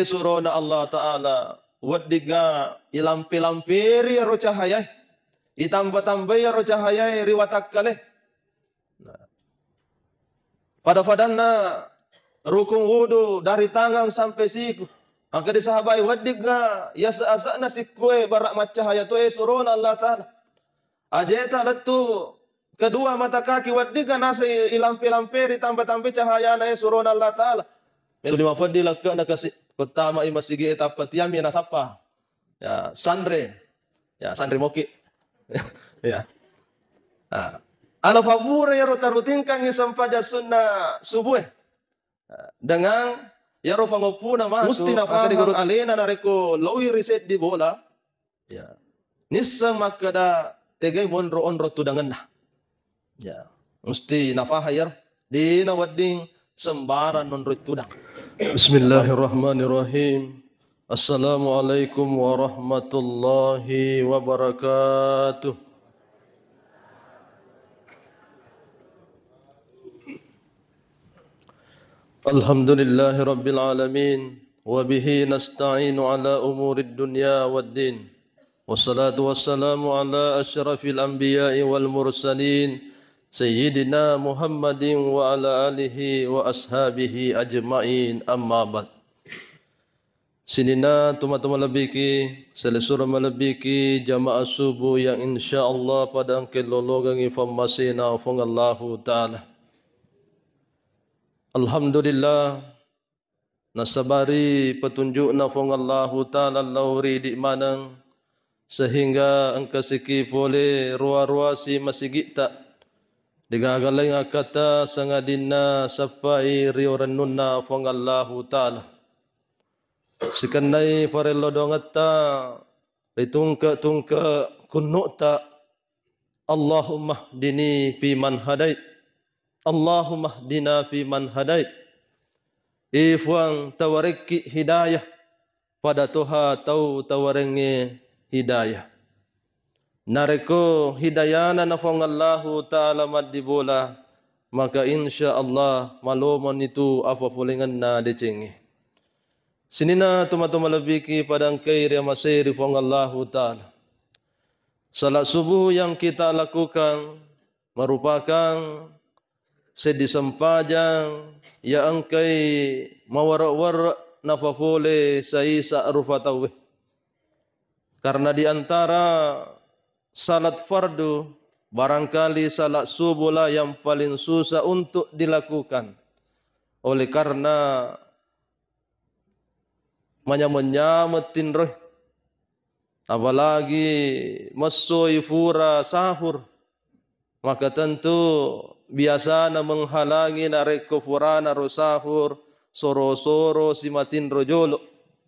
surona Allah Ta'ala wadiga ilampi-lampiri ro cahaya itambah-tambah ro cahaya riwatakkale pada-padanna rukun wudu dari tangan sampai siku angka disahabai wadiga ya seasana sikwe barak macahaya tu surona Allah Ta'ala ajeta letu kedua mata kaki wadiga nasi ilampi-lampiri tambah-tambah cahaya na surona Allah Ta'ala melu lima fadila ke nakasi pertama masigi etap petiami nasapa ya sandre moki ya ala favore ya rotarutin kang sampaja sunnah subuh dengan ya ro fangopuna ma musti na fa alena nareko lowi riset di bola ya nissa makada tegay onro tudangan ya musti na fa hayar di nawadding sembaran nonro tudang. Bismillahirrahmanirrahim. Assalamualaikum warahmatullahi wabarakatuh. Alhamdulillahi rabbil alamin wa bihi nasta'inu ala umurid dunya waddin. Wassalatu wassalamu ala asyrafil anbiya'i wal mursalin Sayyidina Muhammadin wa ala alihi wa ashabihi ajma'in amma ba'd. Sinina tuma-tuma labiki selesura malabiki jamaah subuh yang insyaallah pada angkel lologang informasi na fongallahu ta'ala. Alhamdulillah nasabari petunjuk na fongallahu ta'ala lauri di manang sehingga angka siki boleh ruah-ruah si masigit tak digagalay nga kata sangadina sapai rioranunna fongallahu ta'ala. Sikanay farelo dongata ritungka kunnuta Allahumma hdini fi man hadait. Allahumma hdina fi man hadait. Ifwang tawariki hidayah pada Tuha tau tawarengi hidayah. Nareko hidayana na fongallahu ta'ala madibola maka insyaallah malomon itu afafulingan na dicengi. Sinina tuma-tuma labiki padang kairi masiri fongallahu ta'ala. Salat subuh yang kita lakukan merupakan sedisempajang ya angkai mawarak-warak nafafole saisa rufatawih. Karena di antara salat fardu barangkali salat subuh lah yang paling susah untuk dilakukan. Oleh karena menyametin roh, apalagi masoi fura sahur, maka tentu biasa na menghalangi nareko furana ro sahur soro-soro simatin rojolo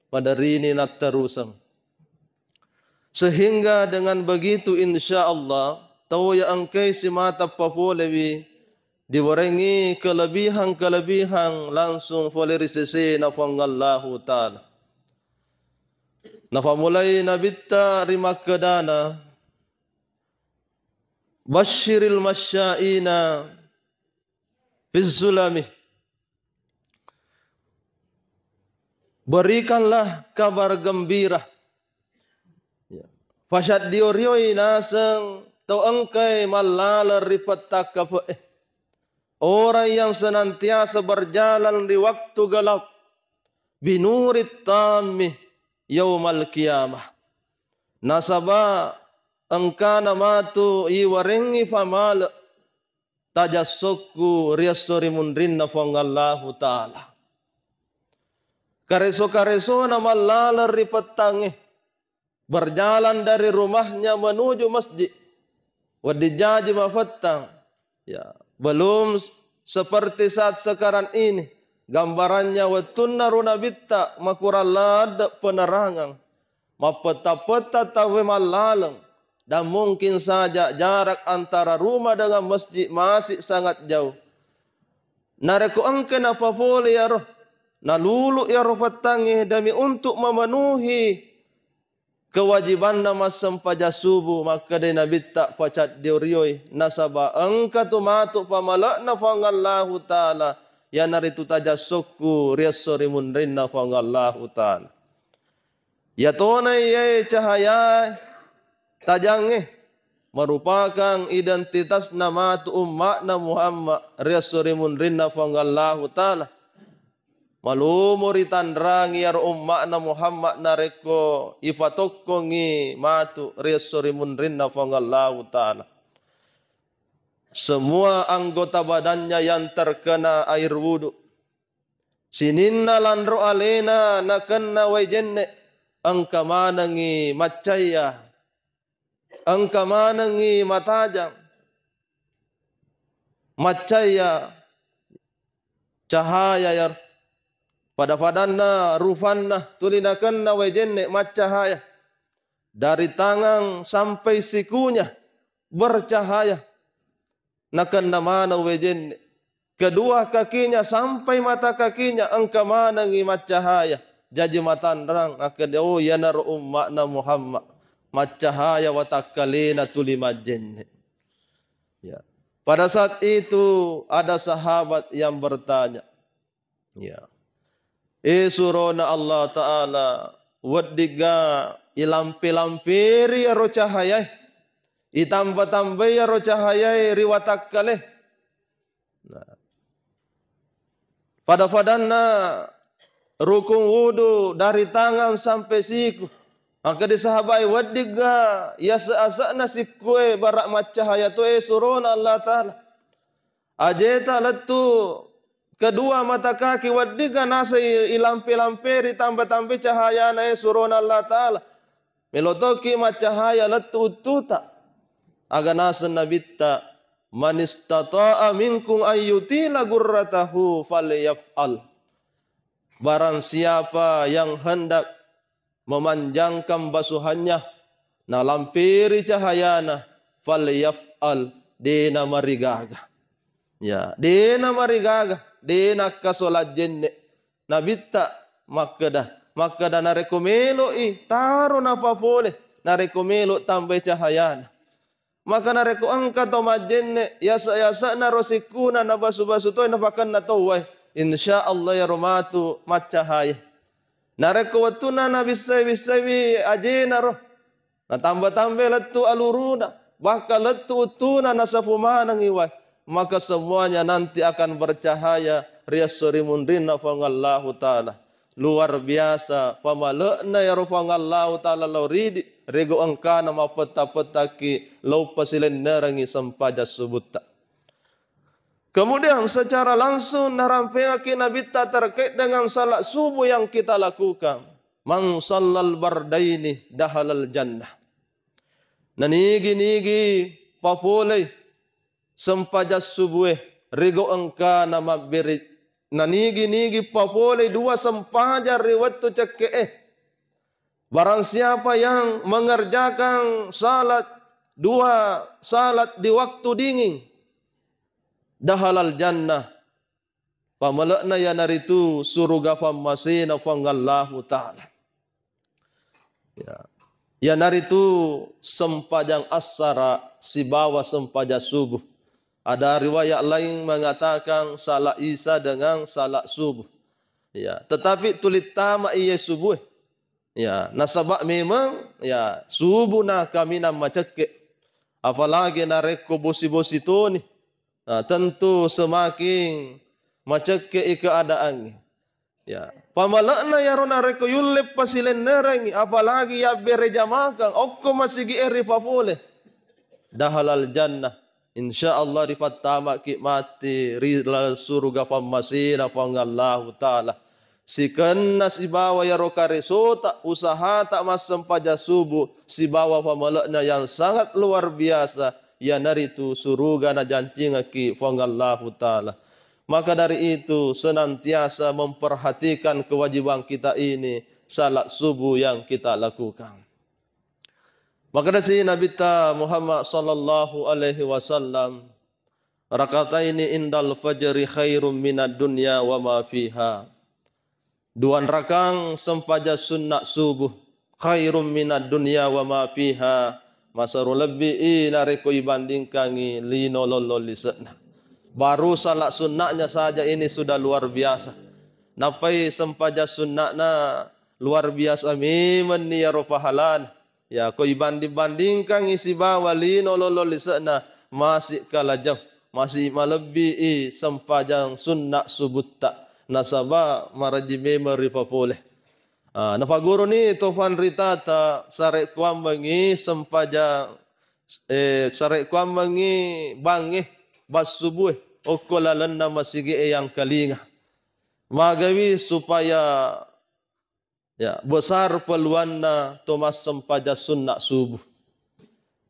padarini nak terusang. Sehingga dengan begitu insyaallah tahu ya angkai si mata papolewi diwarengi kelebihan langsung folerisese na fongallahu ta'ala. Nafamulai nabitta rimakadana basyiril masyaina fizzulami. Berikanlah kabar gembira Fasyad diorioi nasang tau angkai malala ripatak orang yang senantiasa berjalan di waktu gelap binurit tammi yaumal qiyamah. Nasaba angkana matu iwarengi famal tajassuku riasori mundrinna fongallahu ta'ala. Kareso na malala ripatangi berjalan dari rumahnya menuju masjid. Wadijaji mafatang. Ya, belum seperti saat sekarang ini. Gambarannya watunna runabitta makuralad penerangan. Mapeta-peta tawe malalang. Dan mungkin saja jarak antara rumah dengan masjid masih sangat jauh. Nareku angke na fafole ya roh. Nalulu ya roh fatangi demi untuk memenuhi kewajiban nama sempaja subuh maka de nabi tak pacat diorioi nasaba angka tu matu pamalak na fangallahu ta'ala ya naritu tajasukku riasorimun rinna fangallahu ta'ala. Ya tonai ye cahaya tajange merupakan identitas nama tu umatna Muhammad riasorimun rinna fangallahu ta'ala. Malumuri tandrangi ar umatna Muhammad nareko ifatokkongi matu riasorimun rinna fangallahu ta'ala. Semua anggota badannya yang terkena air wudu. Sininna landro alena nakena wajenne. Angka manangi macaya, angka manangi matajang, macaya cahaya ya pada fadanna rufanna tulinakanna wajenne macahaya dari tangan sampai sikunya bercahaya nakanna mana wajenne kedua kakinya sampai mata kakinya angka manangi macahaya. Jadi matandang akan oh ya nar umatna Muhammad macahaya watakalina tulimajenne. Ya. Pada saat itu ada sahabat yang bertanya. Ya. Surona Allah Ta'ala wadiga ilampi-lampiri ya ro cahaya. Itambah-tambah ya ro cahaya riwatakale. Nah. Pada fadanna rukun wudu dari tangan sampai siku. Maka disahabai wadiga ya seasakna sikwe barak macahaya tu surona Allah Ta'ala. Ajeta letu kedua mata kaki wadiga nasa ilampi-lampiri tambah-tambah cahaya na surona Allah Ta'ala. Melotoki macahaya letu ututa. Aga nasa nabitta man istata'a minkum ayyutila gurratahu falyaf'al. Barang siapa yang hendak memanjangkan basuhannya, na lampiri cahayana, falyaf'al dina marigaga. Ya, dina marigaga, dina kasolat jenne. Nabitta makada na rekomelo taro na fafole, na rekomelo tambah cahayana. Maka na reko angka to majenne, yasa na rosikuna na basu-basu to na pakan na towai. Insya Allah ya romatu macahaya. Nareko watuna na bisai ajena roh. Na tambah-tambah letu aluruna. Bahkan letu utuna na safumanang iwai. Maka semuanya nanti akan bercahaya. Riasorimun rinna fangallahu ta'ala. Luar biasa. Pamalakna ya rofangallahu ta'ala lauridi. Rego angkana mapeta-petaki. Lau pasilen nerangi sampaja subuta. Kemudian secara langsung narampeaki Nabi terkait dengan salat subuh yang kita lakukan. Man sallal bardaini dahalal jannah. Nanigi-nigi papoleh sempajas subuh rigo engka nama beri. Nanigi-nigi papoleh dua sempajar riwatu cekeh. Barang siapa yang mengerjakan dua salat di waktu dingin. Dahalal jannah. Pamalakna ya naritu suruga fammasina fangallahu ta'ala. Ya naritu sempajang asara si bawa sempaja subuh. Ada riwayat lain mengatakan salat Isya dengan salat subuh. Ya, tetapi tulit tama iya subuh. Ya, nasabak memang ya subuh na kami nama cekek. Apalagi nareko bosi-bosi tu ni. Nah, tentu semakin macake keadaan. Ya, pamalakna ya rona reko yulip pasilen nerengi apalagi ya bereja makan okko masih gieri fafole. Dahalal jannah. Insyaallah rifatama ki mati rilal surga fammasina fangallahu ta'ala. Si kenna si bawa ya rokare sota usaha tak masem paja subuh si bawa pamalakna yang sangat luar biasa. Ya naritu suruga na jancinga ki fangallahu ta'ala. Maka dari itu senantiasa memperhatikan kewajiban kita ini salat subuh yang kita lakukan. Maka dari Nabi Muhammad sallallahu alaihi wasallam rakataini indal fajri khairum minad dunya wa ma fiha. Duan rakang sempaja sunnah subuh khairum minad dunya wa ma fiha. Masaru lebih nareko ibandingkangi lino lolo lisana. Baru salat sunnahnya saja ini sudah luar biasa. Napai sempaja sunnahna luar biasa memang ni ya ropahalan. Ya kau banding-bandingkan isi bawali nololol lisana masih kalah jauh. Masih melebihi sempajang sunnah subutta. Nasaba maraji memori fafoleh. Napaguro ni tofan ritata sarek kuambangi sempajang sarek kuambangi bangih bas subuh okolalan na masigi yang kalinga. Magawi supaya ya besar peluang na tomas sempaja sunnah subuh.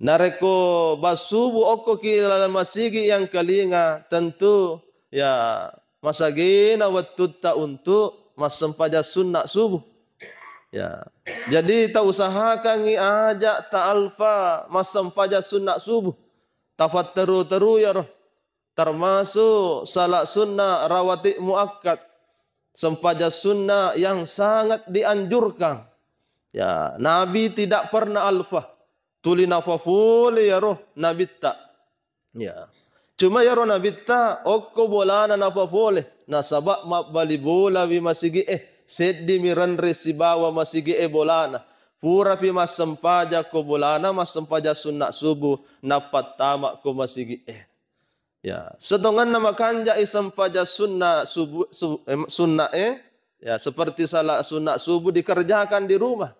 Nareko bas subuh oko kilala masigi yang kalinga tentu ya masagina waktu ta untuk mas sempaja sunnah subuh. Ya, jadi tak usahakan ajak ta alfa mas sempaja sunnah subuh. Tafat teru ya roh. Termasuk salat sunnah rawatib muakkad. Sempaja sunnah yang sangat dianjurkan. Ya, Nabi tidak pernah alfa. Tuli nafafuli ya roh Nabi tak. Ya. Cuma ya roh Nabi tak okko bolana nafafuli. Nasabak mabali bola wi masigi seddi miran resibawa masigi bolana. Pura pi mas sempaja ko bolana mas sempaja sunnah subuh napat tamak ko masigi Ya, sedongan nama kanja sempaja sunnah subuh sunnah ya seperti salat sunnah subuh dikerjakan di rumah.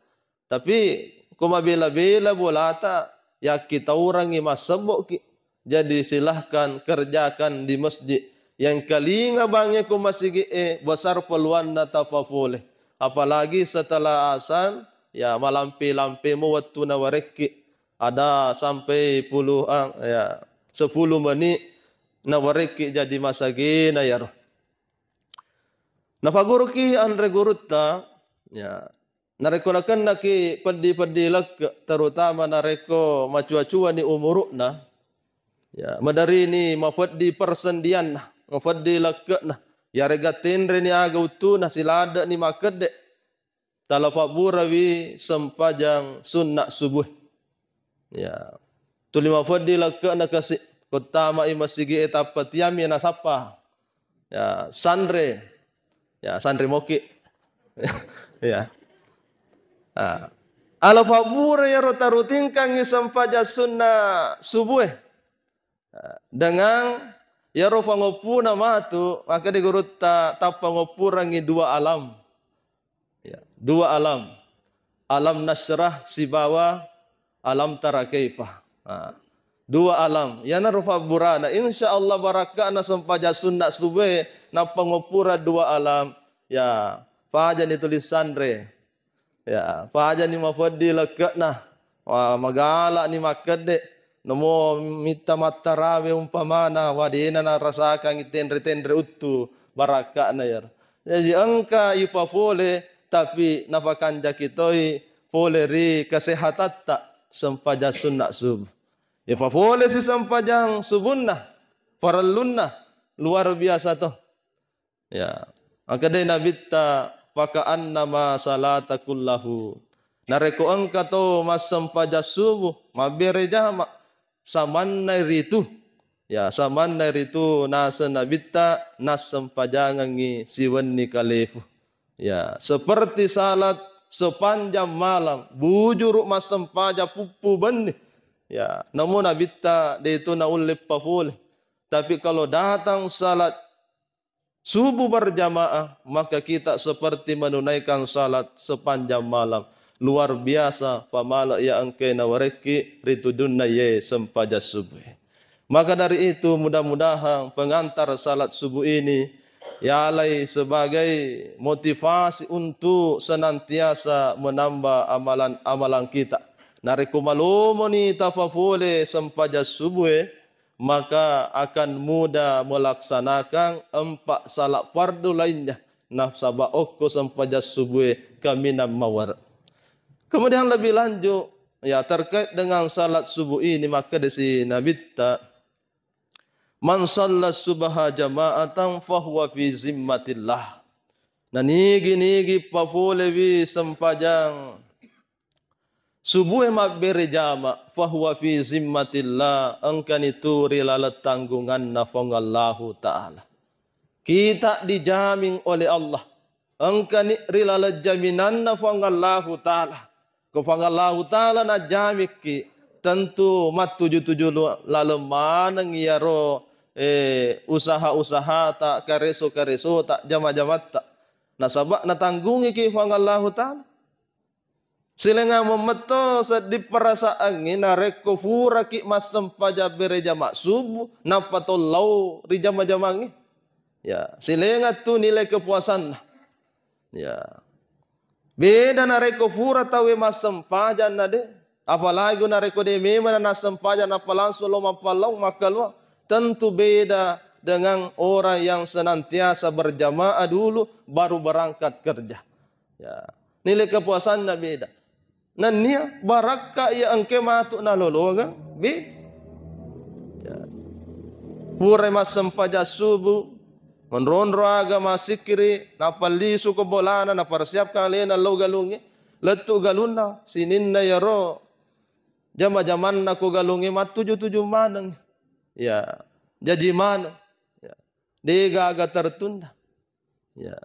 Tapi kuma bela-bela bolata ya kita orang mas sebok jadi silahkan kerjakan di masjid. Yang kalinga bangnya ko masigi besar peluang na tapapoleh. Apalagi setelah asan ya malampi-lampi mu waktu na wareki ada sampai puluhan ya 10 menit na wareki jadi masagina ya roh. Napaguro ki andre gurutta ya narekonakan naki pedi-pedi lek terutama nareko macua-cua ni umurukna ya madari ni mafaddi persendian mafaddi lek nah ya regatin reni aga utuna silada ni makede talafaburawi sempajang sunnah subuh ya tuli mafaddi lek na kasih Kutama imasigi etapat yami na sapa ya sandre moki ya ala fabura ya rotarutin kang isampaja sunnah subuh dengan ya rofa ngopuna matu maka digurutta tapa ngopurangi dua alam ya dua alam nasrah sibawa alam tara kaifah dua alam ya narufa burana insyaallah barakana sempaja sunnah subuh na pangopura dua alam ya faja ni tulis sandre ya faja ni mafaddi lekna wa magala ni makede namo mita matarawe umpamana wadina na rasakan itendre uttu barakana ya jadi angka ipafole tapi napakanja kitoi pole ri kesehatatta sempaja sunnah subuh. Ya fafole si sampajang subunnah, farallunna luar biasa toh. Ya, akadai nabitta pakaan nama salata kullahu. Nareko angka to mas sampaja subuh, mabere jama samanna ritu. Ya, samanna ritu nasa nabitta nas sampajangangi siwenni kalefu. Ya, seperti salat sepanjang malam, bujur mas sampaja pupu benih. Ya, namun nabitta dia itu naulip paful. Tapi kalau datang salat subuh berjamaah, maka kita seperti menunaikan salat sepanjang malam. Luar biasa pamala ya angke nawareki ritudunna ye sempaja subuh. Maka dari itu mudah-mudahan pengantar salat subuh ini ya alai sebagai motivasi untuk senantiasa menambah amalan-amalan kita. Nariku malumo ni tafafule sempaja subuh maka akan mudah melaksanakan 4 salat fardu lainnya nafsaba okko sempaja subuh kamina mawar. Kemudian lebih lanjut ya terkait dengan salat subuh ini maka desi nabitta man shalla subha jama'atan fahuwa fi zimmatillah. Nanigi pafule wi sempajang Subuh mak berjama fahuwa fi zimmatillah angkan itu rilalat tanggungan nafangallahu ta'ala. Kita dijamin oleh Allah. Angkan rilalat jaminan nafangallahu ta'ala. Kefangallahu ta'ala na jamik ki. Tentu mat tujuh lalu manang yaro usaha-usaha tak kareso tak jama-jamat tak. Nasabak natanggungi ki fangallahu ta'ala. Sila nga memeto sa di perasaan na rekofura ki masam paja bereja maksubu napatolaw rija majamangi. Ya, sila nga tu nilai kepuasan. Ya. Beda na rekofura tawe masam paja na de. Apalagi na rekode memang na nasam paja na palansu lo mapalau makalwa. Tentu beda dengan orang yang senantiasa berjamaah dulu baru berangkat kerja. Ya. Nilai kepuasannya beda. Nania baraka ya angke matu na lolonga bid ya pure masam paja subuh menronro aga masikiri napali suko bolana na persiapkan lena lo galungi letu galuna sininna yaro jama-jaman na ko galungi mat tujuh manang ya jadi mana ya dega aga tertunda ya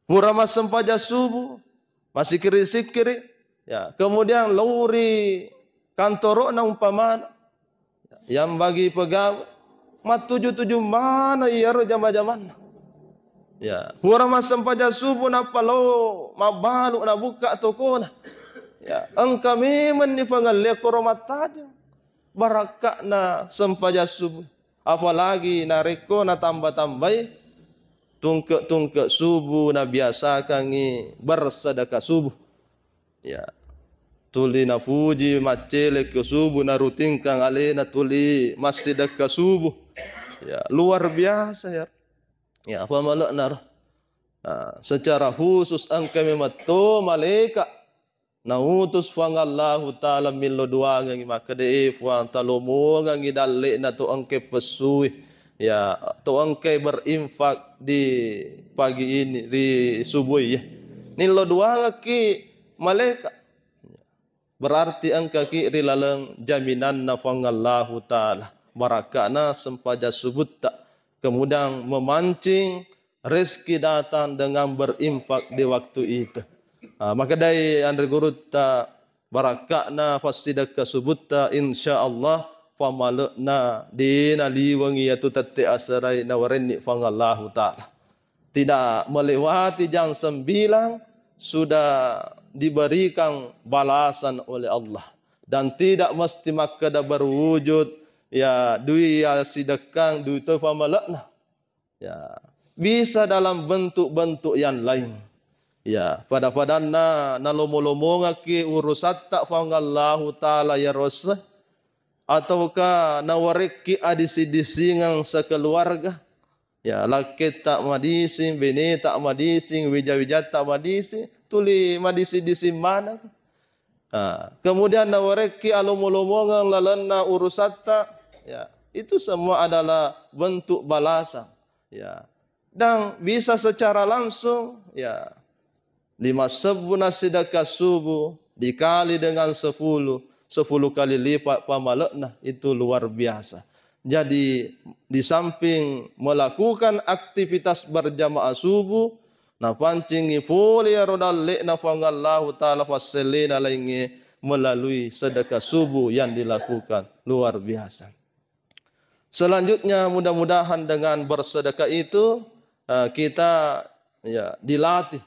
pura masam paja subuh masikiri-sikiri. Ya, kemudian lauri kantoro na umpamana yang bagi pegawai mat tujuh mana iaro jama-jaman. Ya, pura masam paja subuh na palo mabalu na buka toko na. Ya, engka memang ni pangalle koromat taja baraka na sempaja subuh. Apalagi na reko na tambah-tambai tungke subuh na biasa kangi bersedekah subuh. Ya. Tuli na fuji macele ke subuh na rutin kang ale na tuli masjid ke subuh. Ya, luar biasa ya. Ya, apa malak nar. Secara khusus angka memato malaikat na utus fangallahu taala millo dua ngi makade fuan talomo ngi dalle na to angke pesui. Ya, to angke berinfak di pagi ini di subuh ya. Nillo dua ki malaikat berarti angka ki rilalang jaminan nafangallahu ta'ala barakana sempaja subut tak kemudian memancing rezeki datang dengan berinfak di waktu itu. Maka dari andre gurut ta barakana fasidaka subut ta insyaallah famalna dina liwangi yatu tatte asrai nawarenni fangallahu ta'ala. Tidak melewati jam 9 sudah diberikan balasan oleh Allah dan tidak mesti makada berwujud ya dui ya sidekang dui tu famalakna ya bisa dalam bentuk-bentuk yang lain ya pada-padanna nalomo-lomo ngaki urusat tak fangallahu ta'ala ya rasul ataukah nawariki adisi-disingang sekeluarga ya laki tak madising bini tak madising wija-wija tak madising tuli madisi disi mana. Kemudian nawareki alomo-lomongan lalana urusata ya itu semua adalah bentuk balasan ya dan bisa secara langsung ya 5 sedekah subuh dikali dengan 10 kali lipat pamalakna itu luar biasa. Jadi di samping melakukan aktivitas berjamaah subuh na pancingi folia rodal le na fangallahu ta'ala faselina laingi melalui sedekah subuh yang dilakukan luar biasa. Selanjutnya mudah-mudahan dengan bersedekah itu kita ya dilatih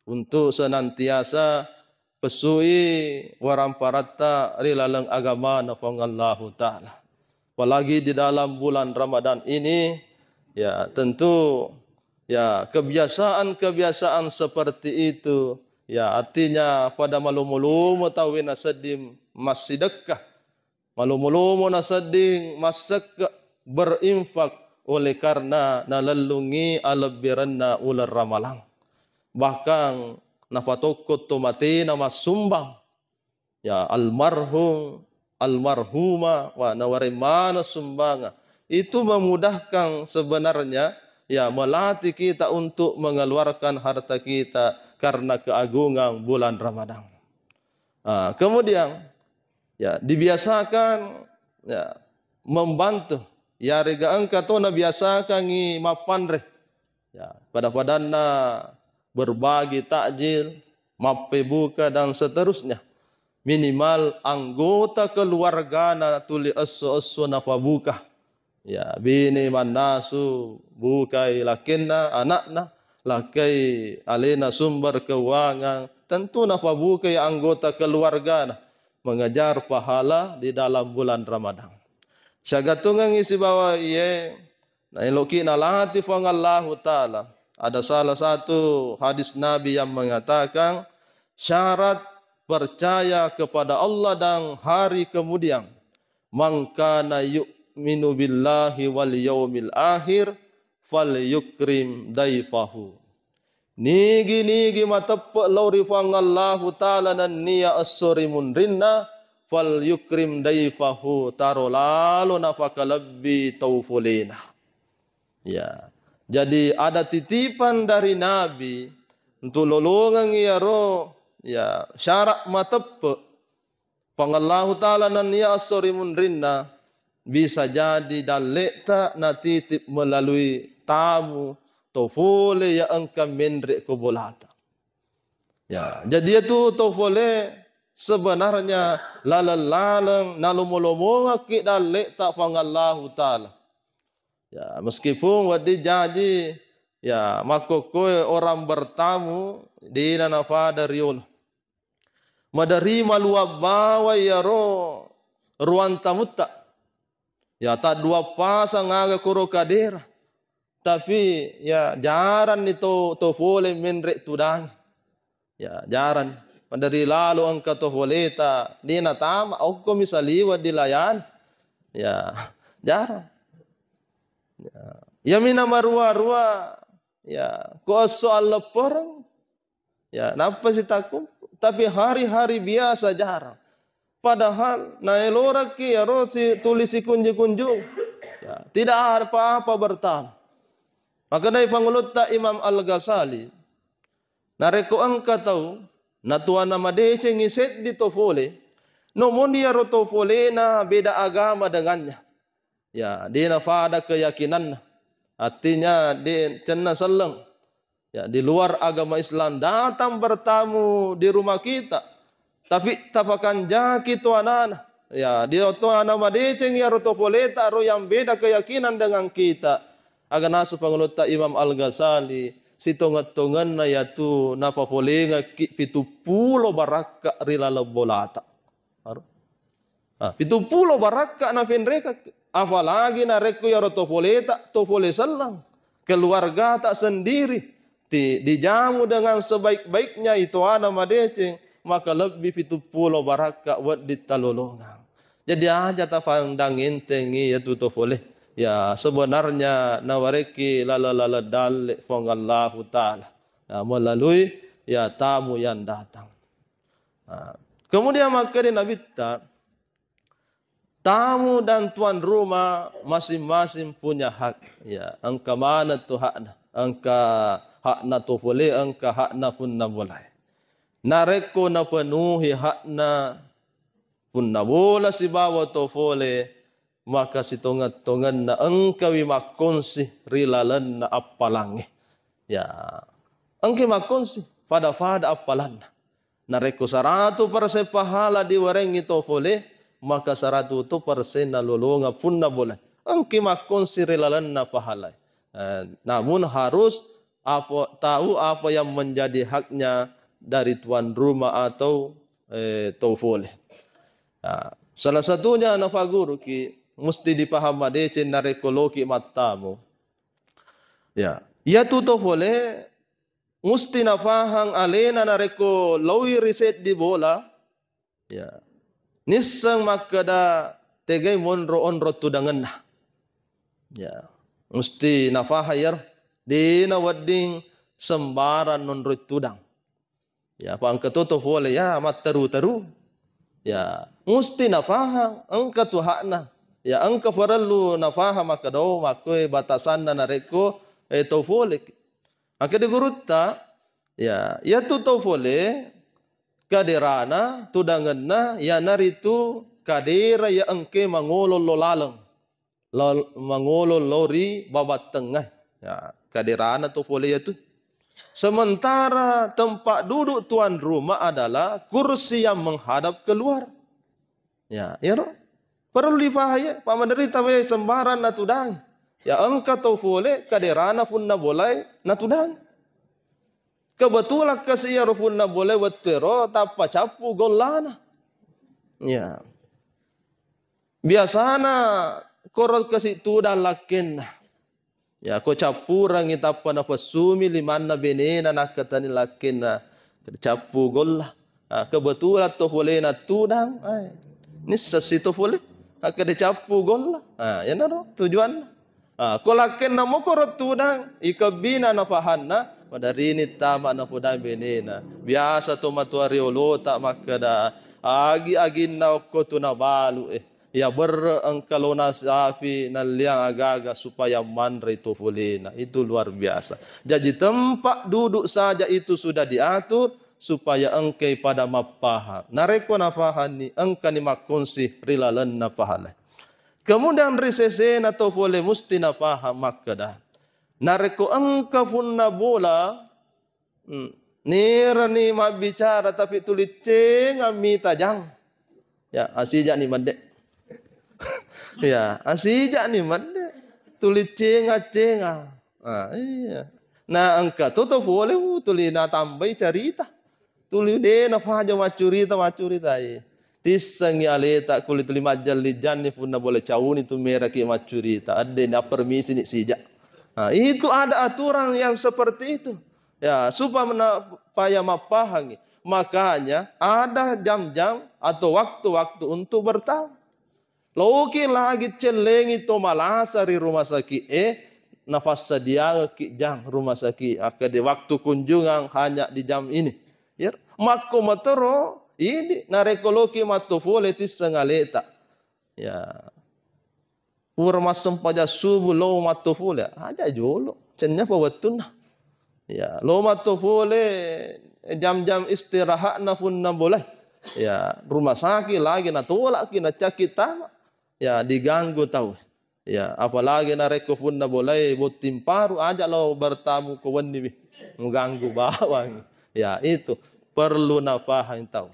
untuk senantiasa pesui waramparata rilalang agama na fangallahu ta'ala. Apalagi di dalam bulan Ramadan ini ya tentu ya kebiasaan-kebiasaan seperti itu ya artinya pada malu-malu tawina sedim masjidakah malu-malu nasading masak berinfak oleh karena nalalungi albiranna ular ramalang bahkan nafatokot tomate nama sumbang ya almarhuma wa nawarimana sumbanga itu memudahkan sebenarnya ya melatih kita untuk mengeluarkan harta kita karena keagungan bulan Ramadan. Kemudian ya dibiasakan ya membantu ya rega engka to na biasakan ngi mapandre ya pada-padana berbagi takjil, mape buka dan seterusnya. Minimal anggota keluarga na tuli esso nafabuka. Ya, bini manasu bukai lakinna anakna lakai alena sumber keuangan tentu nafabukai anggota keluarga na mengejar pahala di dalam bulan Ramadan. Syagatungang isi bawa iye na iloki na latif ang Allah Ta'ala. Ada salah satu hadis Nabi yang mengatakan syarat percaya kepada Allah dan hari kemudian. Man kana yu'minu billahi wal yaumil akhir falyukrim daifahu. Nigi matappa lauri fang Allah Ta'ala nan niya as-surimun rinna falyukrim daifahu tarolalu nafakalabbi taufulina. Ya. Jadi ada titipan dari Nabi untuk lolongan ya roh ya syarat matepe pangallahu taala nan ya asorimun rinna bisa jadi dalekta na titip melalui tamu tofole ya engka mendre kobolata. Ya, jadi itu tofole sebenarnya lalang nalumolomonga ki dalekta pangallahu taala. Ya, meskipun wadi jadi ya makokoe orang bertamu di nanafa dari Allah. Madari maluab bawa ya ro ruan tamutta. Ya tak dua pasang aga kuro kadera. Tapi ya jaran itu tofole menrek tudang. Ya jaran. Madari lalu angka tofoleta dina tama okko misaliwa dilayan. Ya jaran. Ya mina marua-rua ya ko soal leperang ya napa sih takum tapi hari-hari biasa jarang padahal na elora ki ya rosi tulisi kunjung ya tidak ada apa-apa bertamu maka dari pangulutta Imam Al-Ghazali nareko angka tahu na tuan nama dece ngiset di tofole no mondia ro tofole na beda agama dengannya. Ya, dia nafada keyakinan, artinya dia cenna seleng. Ya, di luar agama Islam datang bertamu di rumah kita, tapi tapakan jaki tuanana. Ya, dia tuana madeceng ya rotopoleta ro yang beda keyakinan dengan kita. Agar nasu pangulutta Imam Al-Ghazali sitongat-tongan na yatu napa polenga pitu pulo baraka rila lebolata. 70 baraka na penreka. Apalagi nareku ya rotopoleta, topole selang. Keluarga tak sendiri. Dijamu dengan sebaik-baiknya itu anak madeceng. Maka lebih 70 baraka buat ditalolongan. Jadi aja tak pandang intengi ya topole. Ya sebenarnya nawareki lala dalek fongallahu ta'ala. Ya, melalui ya tamu yang datang. Kemudian maka di Nabi tamu dan tuan rumah masing-masing punya hak. Ya, angka mana tu hakna? Angka hakna tu boleh, angka hakna pun na boleh. Nareko na penuhi hakna pun na boleh si bawa tu boleh. Maka si tongan na angka wimakonsi rilalan na apalangi. Ya, angka makonsi pada apalan. Nareko 100% pahala diwarengi tu boleh. Maka 100% na lolonga pun na boleh. Angki makon sirilalan na pahalay. Namun harus tahu apa yang menjadi haknya dari tuan rumah atau tofole. Salah satunya nafaguru ki mesti dipaham adece narekologi matamu. Ya, ia tu tofole mesti nafahang alena nareko lawi riset di bola. Ya. Nisang makada tegay monro onro tudangan na. Ya, mesti nafahayar di nawading sembaran nonro tudang. Ya, pang katoto boleh ya mat taru. Ya, mesti nafahang angka tuhakna. Ya, angka perlu nafaham makado makoy batasan na nareko to boleh. Maka di gurutta ya tu to boleh kaderana tudanganna ya naritu kadera ya engke mangolol lolaleng mangolol lori babat tengah ya kaderana tu boleh ya tu. Sementara tempat duduk tuan rumah adalah kursi yang menghadap keluar. Ya, ya roh. Perlu difahami pak menderita we sembaran na tudang. Ya engka tu boleh kaderana pun na boleh na tudang. Kebetulan kasiya pun na boleh wetero tapa capu golana. Ya. Biasana korol kasi tudang lakin. Ya ko capurang itapa na pasumi limanna benena nakatani lakin na capu golla. Kebetulan to boleh na tudang. Nissa situ boleh. Akade capu golla. Ya naro tujuan. Ko lakin na mo korot tudang ikabina na fahanna. Madarini tama na po dahil benena. Biasa to matuari olota makada. Agi-agin na ko to nabalu Ya ang kalona safi na liang agaga supaya manre itu fulina. Itu luar biasa. Jadi tempat duduk saja itu sudah diatur supaya engkau pada mapaham. Nareko nafahani engkau ni makonsi rilalan na pahala. Kemudian risese na to boleh musti na paham makada. Nareko engkau pun na bola nira ni mabicara tapi tulit ngami tajang. Ya asija ni mande. Ya asija ni mande. Tulit cenga. Iya. Nah engkau tu boleh tulit na tambah cerita. Tulit de na fahaja macurita. Tisangi aleta kulit lima jalijan ni pun na boleh cauni tu merah ki macurita. Ade na permisi ni sija. Itu ada aturan yang seperti itu. Ya, supaya mapahami. Makanya ada jam-jam atau waktu-waktu untuk bertamu. Loki lagi celengi to malasari rumah sakit nafas sedia ki jang rumah sakit akade waktu kunjungan hanya di jam ini. Ya, mako matoro ini narekoloki matofole tis sengaleta. Ya. Urmas sempaja subuh lo matofole aja jolo. Cennya pawatun. Ya, lo matofole jam-jam istirahat na pun na boleh. Ya, rumah sakit lagi na tolak ki na cakita. Ya, diganggu tahu. Ya, apalagi na reko pun na boleh buat timparu aja lo bertamu ke wani mengganggu bawang. Ya, itu perlu na paham tahu.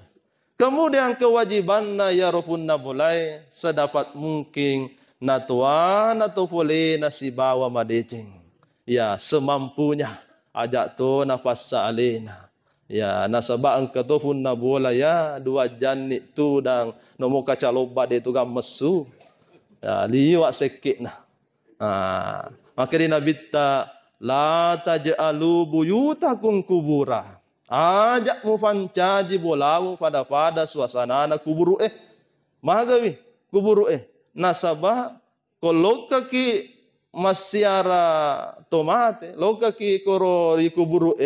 Kemudian kewajiban na ya pun na boleh sedapat mungkin natuan atau boleh nasi bawa madeceng. Ya, semampunya ajak to nafas alena. Ya, nasaba angka to pun na bola ya dua janit tu dang nomo kaca loba de tu gam mesu. Ya, liwat sekit nah. Maka di Nabi ta la taj'alu buyutakum kubura. Ajak mu fancaji bolawu pada suasana na kuburu magawi kuburu nasabah kalau kaki masyara tomate lo kaki koro kuburu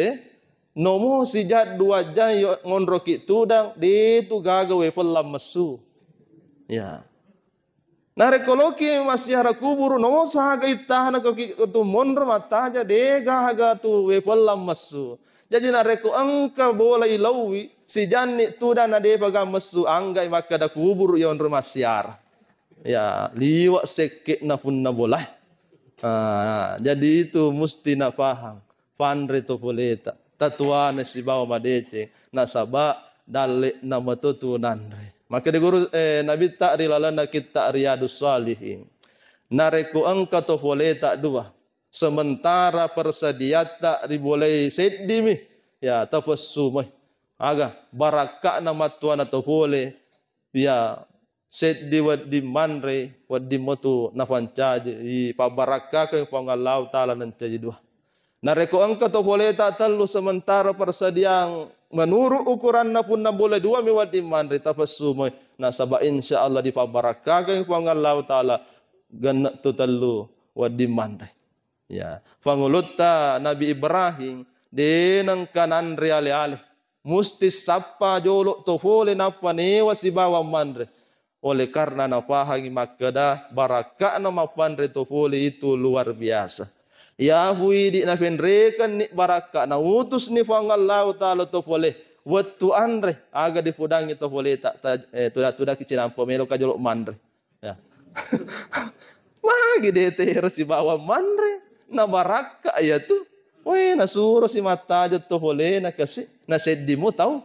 nomo sijat dua jam ngonroki tudang di tu gagawe felam mesu ya narekoloki masyara kuburu nomo saga itahna kaki tu monro mataja de gaga tu we felam mesu jadi nareko angka bola ilawi sijani tudang na de paga mesu anggai maka da kuburu yon masyara ya liwat sekit na pun na boleh. Jadi itu mesti nak faham. Fanre to poleta. Tatua na si bawa madece. Nasaba dalik nama tu nanre. Maka di guru Nabi tak rilalan kita riyadus salihin. Nareku angka to poleta dua. Sementara persedia tak diboleh sedimi. Ya tafassumah. Aga barakah nama tuan atau boleh. Ya set di manre wadi motu nafanca di pabaraka ke pangalau taala nanti dua. Nareko angka to boleh tak terlalu sementara persediaan menurut ukuran na pun na boleh dua mi wadi manre tafassumai nasaba insyaallah di pabaraka ke pangalau taala ganak tu terlalu wadi manre. Ya, fangulutta Nabi Ibrahim denang kanan reale musti sapa jolok to boleh napa newa si bawa manre. Oleh karena nafahangi makada barakah nama pandre tofoli itu luar biasa. Ya hui di nafenrekan ni barakah na utus ni fangallahu taala tofole Wattu andre aga dipudangi to boleh tak tuda kicinan pomelo kajolok mandre. Ya. Magi DT si bawa mandre na baraka ya tu. Weh na suruh si mata aja to boleh na kasih na sedimu tahu.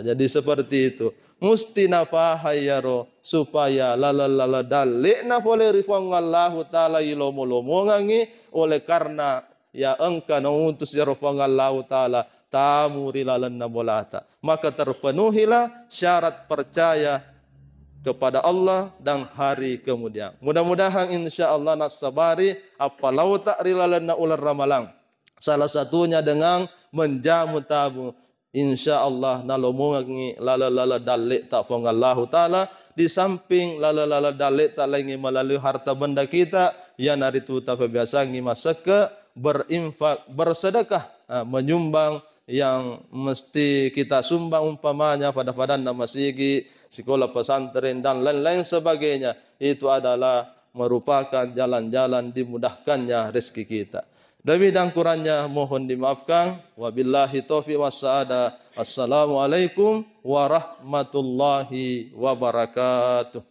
Jadi seperti itu. Musti nafahayaro supaya lala dalik na boleh rifang Allah Ta'ala ilomo-lomo ngangi oleh karena ya engkau nuntus ya rifang Allah Ta'ala tamu rilalan na bolata. Maka terpenuhilah syarat percaya kepada Allah dan hari kemudian. Mudah-mudahan insya Allah nasabari apalau tak rilalan na ular ramalang. Salah satunya dengan menjamu tamu. Insya Allah nalomongi lala dalik tak fongallahu taala di samping lala dalik tak lagi melalui harta benda kita yang hari itu tak biasa ngimasake berinfak bersedekah menyumbang yang mesti kita sumbang umpamanya pada nama sigi sekolah pesantren dan lain-lain sebagainya itu adalah merupakan jalan-jalan dimudahkannya rezeki kita. Lebih dan kurangnya mohon dimaafkan. Wabillahi taufiq wassaada. Assalamualaikum warahmatullahi wabarakatuh.